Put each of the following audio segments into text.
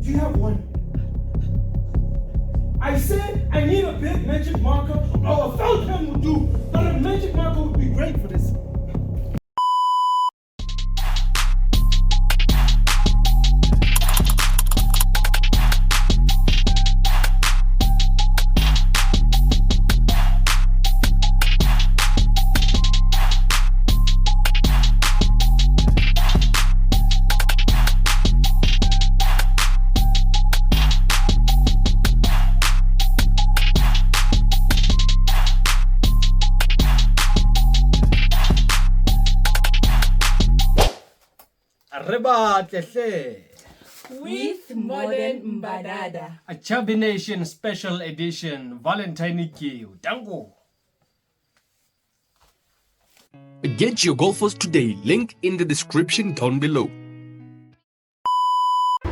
Do you have one? I said I need a big magic marker or a felt pen would do, but a magic marker would be great for this. With modern Imbadada. A Chubby Nation special edition Valentine gift. Dango. Get your golfers today. Link in the description down below.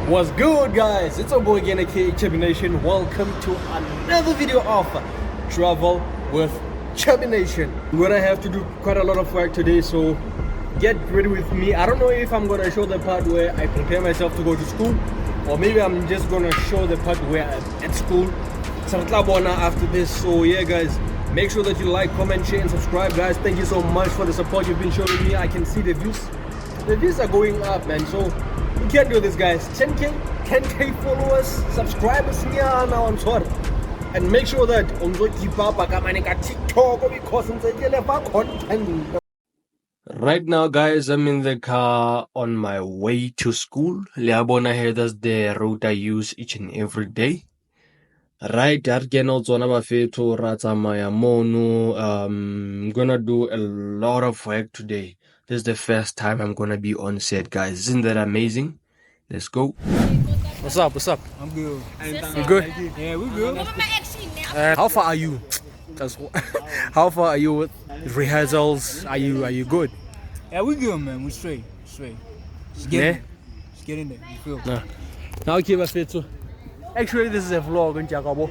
What's good, guys? It's our boy again, aka Chubby Nation. Welcome to another video of Travel with Chubby Nation. We're gonna have to do quite a lot of work today, so get ready with me. I don't know if I'm gonna show the part where I prepare myself to go to school, or maybe I'm just gonna show the part where I'm at school. After this, so yeah, guys, make sure that you like, comment, share, and subscribe, guys. Thank you so much for the support you've been showing me. I can see the views. The views are going up, man. So we can do this, guys. 10k followers, subscribers here now. I'm sorry. And make sure that on TikTok because content. Right now, guys, I'm in the car on my way to school. Liabona here, that's the route I use each and every day. Right, I'm gonna do a lot of work today. This is the first time I'm gonna be on set, guys. Isn't that amazing? Let's go. What's up? What's up? I'm good. You good? Yeah, we good. How far are you? How far are you with rehearsals? Are you good? Yeah, we good, man. We straight. Just get in. Just get in there. You feel? Nah. Now okay, my fit. So actually, this is a vlog in Jakabo.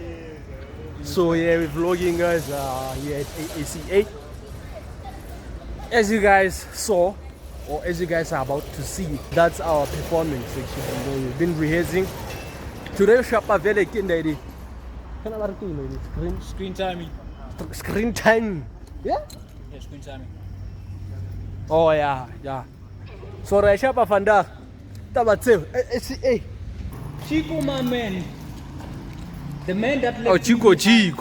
So yeah, we're vlogging, guys. Here at AC8. As you guys saw, or as you guys are about to see, that's our performance section. We've been rehearsing. Today, Shapa Vele Kindadi. Screen timing. Screen time. Yeah? Yeah, screen timing. Oh yeah. So Shapa Fanda. Tabatse. Hey. Chico, my man. The man that left. Oh, Chico. Yeah,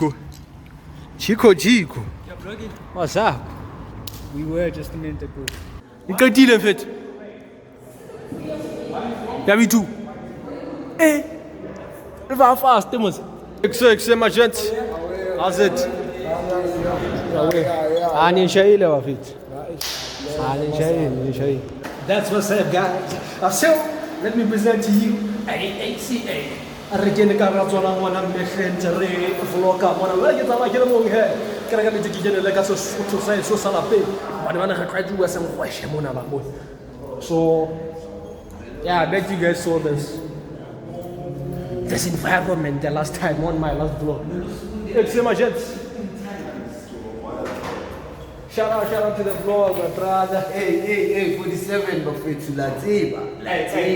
vlogging. What's up? We were just a minute ago. You can't deal with it. Yeah, me too. Hey. How fast, Thomas? Excellent, my gents. How's it? That's what's up, guys. So, let me present to you AACA. I reckon the camera on one of my friends, a vlog. One of the like it among here. Can I get to get like us to say so salape? But I want to try to do some question. So, yeah, I bet you guys saw this environment the last time on my last vlog. It's my jets. Shout out to the vlog, my brother. Hey, 47 Buffet Latiba. Hey,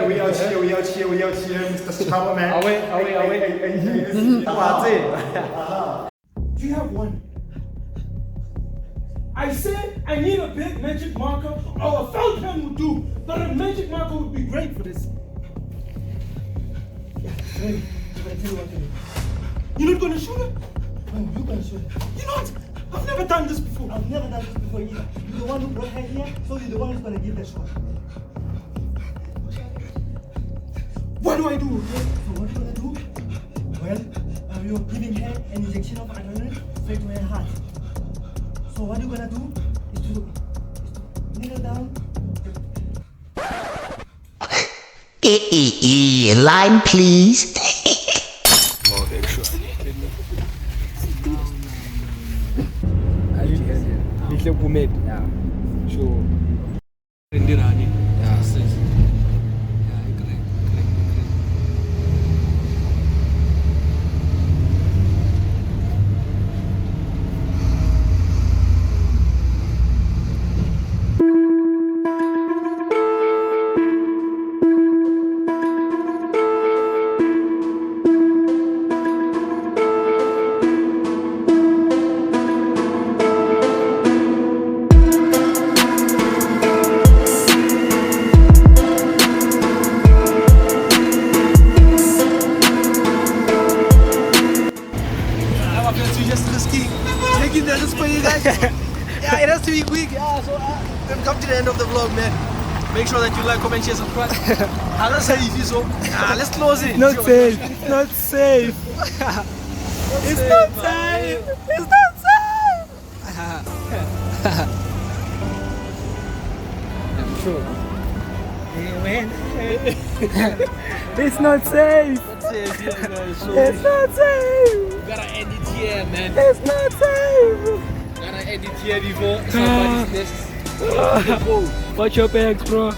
we out here, Mr. Cameraman. Do you have one? I said I need a big magic marker or a felt pen would do, but a magic marker would be great for this. Hey, you're not gonna shoot it? No, you're gonna shoot it. You know what? I've never done this before. I've never done this before either. You're the one who brought her here, so you're the one who's gonna give the shot. What do I do? So what are you gonna do? Well, you're giving her an injection of adrenaline straight to her heart. So what you're gonna do is to kneel down. Line, please. Yeah. Sure. Yeah, that you like, comment, share, subscribe. Let's say so. Let's close it. Not safe. It's not safe. It's not safe. It's not safe. I'm sure. It's not safe. It's safe, yeah, guys. So It's not safe. you gotta edit here, man. It's not safe. Gotta edit here before somebody's next. Watch your bags, bro.